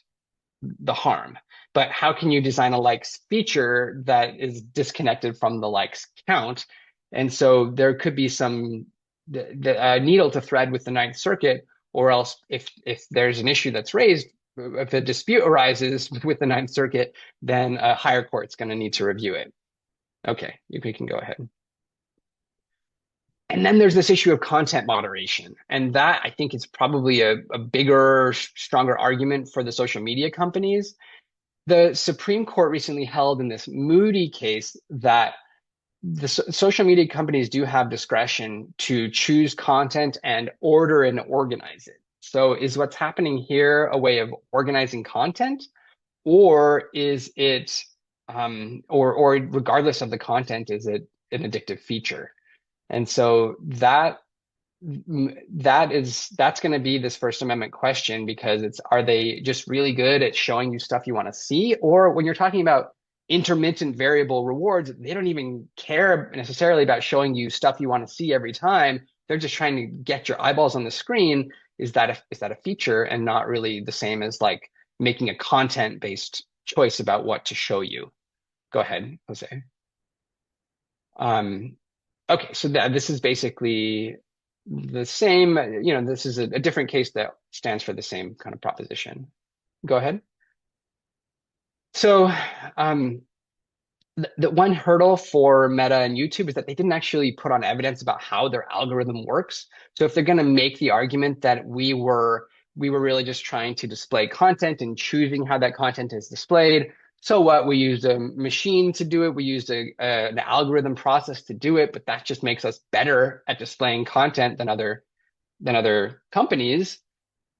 the harm. But how can you design a likes feature that is disconnected from the likes count? And so there could be some needle to thread with the Ninth Circuit, or else if there's an issue that's raised, if a dispute arises with the Ninth Circuit, then a higher court's going to need to review it. Okay, you can go ahead. And then there's this issue of content moderation. And that, I think, is probably a bigger, stronger argument for the social media companies. The Supreme Court recently held in this Moody case that the social media companies do have discretion to choose content and order and organize it. So is what's happening here a way of organizing content, or is it, or regardless of the content, is it an addictive feature? And so that's going to be this First Amendment question, because it's, are they just really good at showing you stuff you want to see? Or when you're talking about intermittent variable rewards, they don't even care necessarily about showing you stuff you want to see every time. They're just trying to get your eyeballs on the screen. Is that a feature, and not really the same as like making a content-based choice about what to show you? Go ahead, Jose. Um, okay, so this is basically the same, you know, this is a different case that stands for the same kind of proposition. Go ahead. So the one hurdle for Meta and YouTube is that they didn't actually put on evidence about how their algorithm works. So if they're going to make the argument that we were really just trying to display content and choosing how that content is displayed, so what? We used a machine to do it. We used an algorithm process to do it, but that just makes us better at displaying content than other companies.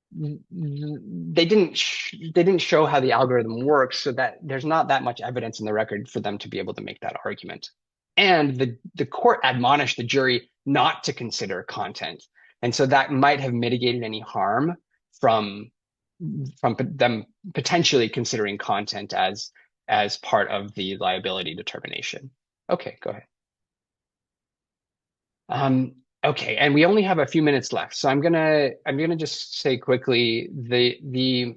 They didn't show how the algorithm works, so that there's not that much evidence in the record for them to be able to make that argument. And the court admonished the jury not to consider content, and so that might have mitigated any harm from them potentially considering content as part of the liability determination. Okay, go ahead. Okay, and we only have a few minutes left, so I'm gonna just say quickly, the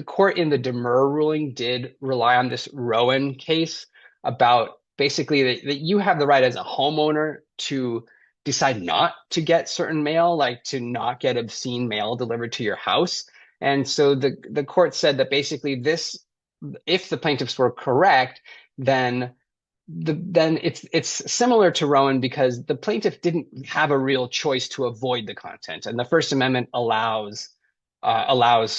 court in the Demur ruling did rely on this Rowan case about basically that you have the right as a homeowner to decide not to get certain mail, like to not get obscene mail delivered to your house. And so the court said that basically this, if the plaintiffs were correct, then it's similar to Rowan, because the plaintiff didn't have a real choice to avoid the content, and the First Amendment allows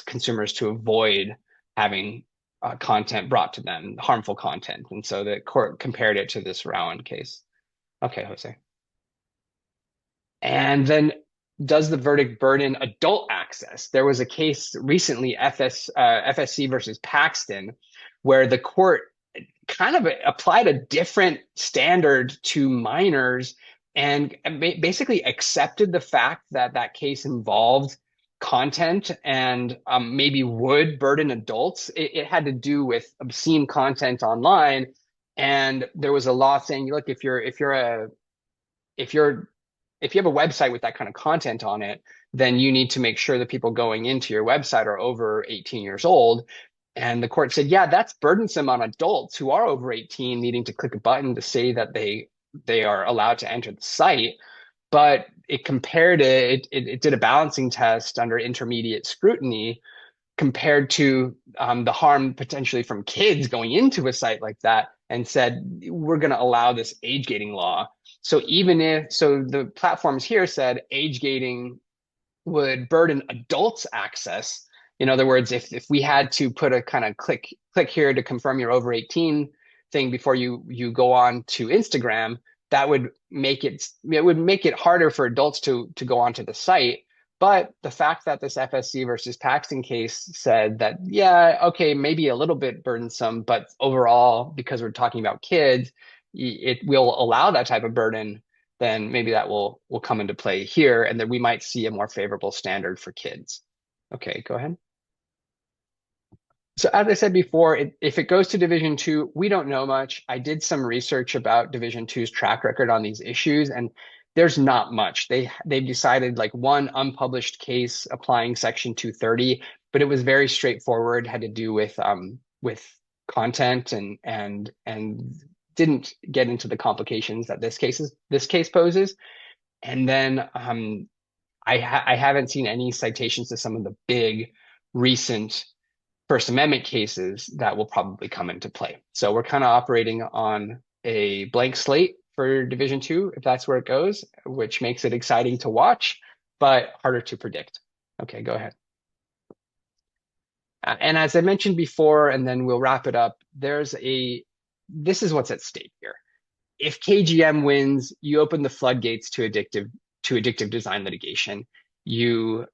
consumers to avoid having content brought to them, harmful content, and so the court compared it to this Rowan case. Okay, Jose. And then, does the verdict burden adult access? There was a case recently, FSC versus Paxton, where the court kind of applied a different standard to minors, and basically accepted the fact that that case involved content and maybe would burden adults. It had to do with obscene content online, and there was a law saying, look, if you have a website with that kind of content on it, then you need to make sure that people going into your website are over 18 years old. And the court said, yeah, that's burdensome on adults who are over 18, needing to click a button to say that they are allowed to enter the site. But it compared it did a balancing test under intermediate scrutiny compared to the harm potentially from kids going into a site like that, and said, we're going to allow this age gating law. So the platforms here said age gating would burden adults' access. In other words, if we had to put a kind of click here to confirm you're over 18 thing before you go on to Instagram, that would make it harder for adults to go onto the site. But the fact that this FSC versus Paxton case said that, yeah, okay, maybe a little bit burdensome, but overall, because we're talking about kids, it will allow that type of burden, then maybe that will come into play here, and then we might see a more favorable standard for kids. Okay, go ahead. So as I said before, if it goes to Division Two, we don't know much. I did some research about Division Two's track record on these issues, and there's not much. They've decided like one unpublished case applying Section 230, but it was very straightforward, had to do with content and didn't get into the complications that this case poses. And then I haven't seen any citations to some of the big recent First Amendment cases that will probably come into play. So we're kind of operating on a blank slate for Division Two, if that's where it goes, which makes it exciting to watch, but harder to predict. Okay, go ahead. And as I mentioned before, and then we'll wrap it up, this is what's at stake here. If KGM wins, you open the floodgates to addictive design litigation. You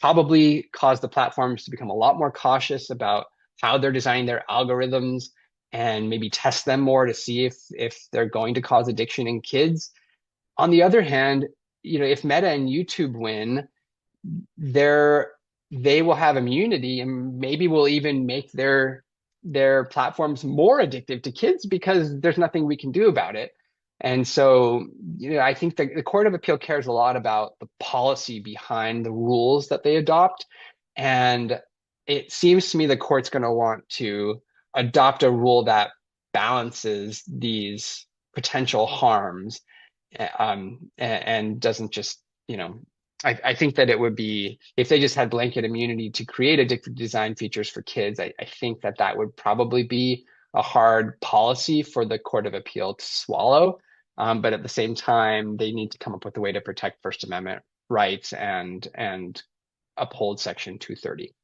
probably cause the platforms to become a lot more cautious about how they're designing their algorithms, and maybe test them more to see if they're going to cause addiction in kids. On the other hand, if Meta and YouTube win, they will have immunity, and maybe will even make their platforms more addictive to kids because there's nothing we can do about it. And so, I think the Court of Appeal cares a lot about the policy behind the rules that they adopt. And it seems to me the court's going to want to adopt a rule that balances these potential harms, and doesn't just, I think that it would be, if they just had blanket immunity to create addictive design features for kids, I think that would probably be a hard policy for the Court of Appeal to swallow. But at the same time, they need to come up with a way to protect First Amendment rights and uphold Section 230.